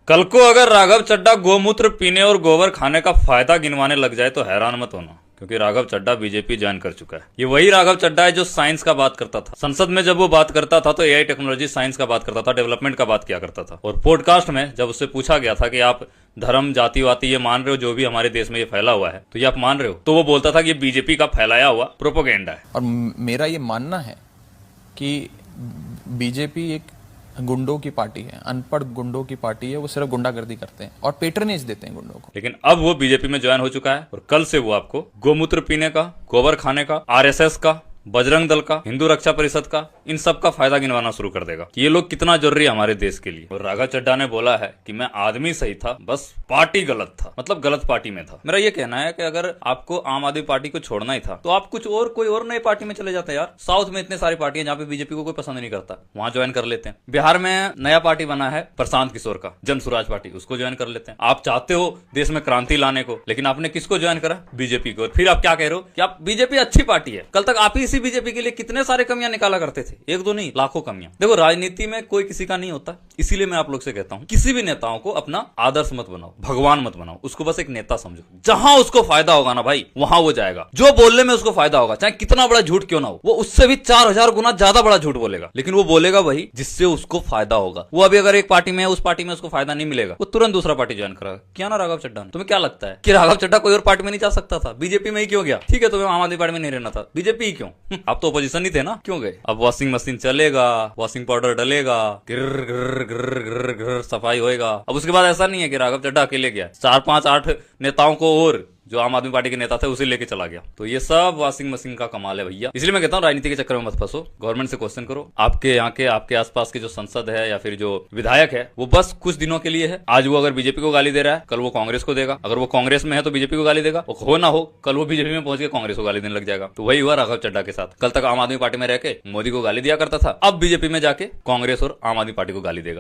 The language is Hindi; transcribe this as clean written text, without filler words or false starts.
कल को अगर राघव चड्ढा गोमूत्र पीने और गोबर खाने का फायदा गिनवाने लग जाए तो हैरान मत होना, क्योंकि राघव चड्ढा बीजेपी ज्वाइन कर चुका है। ये वही राघव चड्ढा है जो साइंस का बात करता था। संसद में जब वो बात करता था तो एआई टेक्नोलॉजी साइंस का बात करता था, डेवलपमेंट का बात किया करता था। और पॉडकास्ट में जब उससे पूछा गया था कि आप धर्म जाति वाति ये मान रहे हो, जो भी हमारे देश में ये फैला हुआ है तो ये आप मान रहे हो, तो वो बोलता था कि ये बीजेपी का फैलाया हुआ प्रोपोगेंडा है। और मेरा ये मानना है कि बीजेपी एक गुंडों की पार्टी है, अनपढ़ गुंडों की पार्टी है। वो सिर्फ गुंडागर्दी करते हैं और पेट्रनेज देते हैं गुंडों को। लेकिन अब वो बीजेपी में ज्वाइन हो चुका है और कल से वो आपको गोमूत्र पीने का, गोबर खाने का, आरएसएस का, बजरंग दल का, हिंदू रक्षा परिषद का, इन सब का फायदा गिनवाना शुरू कर देगा कि ये लोग कितना जरूरी है हमारे देश के लिए। और राघव चड्ढा ने बोला है कि मैं आदमी सही था, बस पार्टी गलत था, मतलब गलत पार्टी में था। मेरा ये कहना है कि अगर आपको आम आदमी पार्टी को छोड़ना ही था तो आप कुछ और कोई और नई पार्टी में चले जाते यार। साउथ में इतने सारी पार्टियां जहाँ पे बीजेपी को कोई पसंद नहीं करता, वहां ज्वाइन कर लेते हैं। बिहार में नया पार्टी बना है प्रशांत किशोर का, जन स्वराज पार्टी, उसको ज्वाइन कर लेते हैं। आप चाहते हो देश में क्रांति लाने को, लेकिन आपने किसको ज्वाइन करा? बीजेपी को। फिर आप क्या कह रहे हो कि आप बीजेपी अच्छी पार्टी है। कल तक आप ही इसी बीजेपी के लिए कितने सारे कमियां निकाला करते थे, एक दो नहीं लाखों कमियां। देखो राजनीति में कोई किसी का नहीं होता, इसीलिए मैं आप लोग से कहता हूं किसी भी नेताओं को अपना आदर्श मत बनाओ, भगवान मत बनाओ, उसको बस एक नेता समझो। जहां उसको फायदा होगा ना भाई, वहां वो जाएगा। जो बोलने में उसको फायदा होगा, चाहे कितना बड़ा झूठ क्यों ना हो, वो उससे भी 4000 गुना ज्यादा बड़ा झूठ बोलेगा, लेकिन वो बोलेगा वही जिससे उसको फायदा होगा। वो अभी अगर एक पार्टी में है, उस पार्टी में उसको फायदा नहीं मिलेगा, वो तुरंत दूसरा पार्टी ज्वाइन करेगा। क्या ना राघव चड्ढा ने? तुम्हें क्या लगता है कि राघव चड्ढा कोई और पार्टी में नहीं जा सकता था? बीजेपी में ही क्यों गया? ठीक है, तुम्हें आम आदमी पार्टी में नहीं रहना था, बीजेपी ही क्यों? आप तो अपोजिशन ही थे ना, क्यों गए? अब वॉशिंग मशीन चलेगा, वॉशिंग पाउडर डलेगा, गिर गिर गिर गिर गिर सफाई होएगा। अब उसके बाद ऐसा नहीं है कि राघव चड्ढा अकेले गया, 4 5 8 नेताओं को और जो आम आदमी पार्टी के नेता थे उसे लेके चला गया। तो ये सब वॉशिंग मशीन का कमाल है भैया। इसलिए मैं कहता हूँ राजनीति के चक्कर में मत फंसो, गवर्नमेंट से क्वेश्चन करो। आपके यहाँ के, आपके आसपास के जो संसद है या फिर जो विधायक है, वो बस कुछ दिनों के लिए है। आज वो अगर बीजेपी को गाली दे रहा है, कल वो कांग्रेस को देगा। अगर वो कांग्रेस में है तो बीजेपी को गाली देगा, हो ना हो कल वो बीजेपी में पहुंच के कांग्रेस को गाली देने लग जाएगा। तो वही हुआ राघव चड्ढा के साथ। कल तक आम आदमी पार्टी में रह के मोदी को गाली दिया करता था, अब बीजेपी में जाके कांग्रेस और आम आदमी पार्टी को गाली देगा।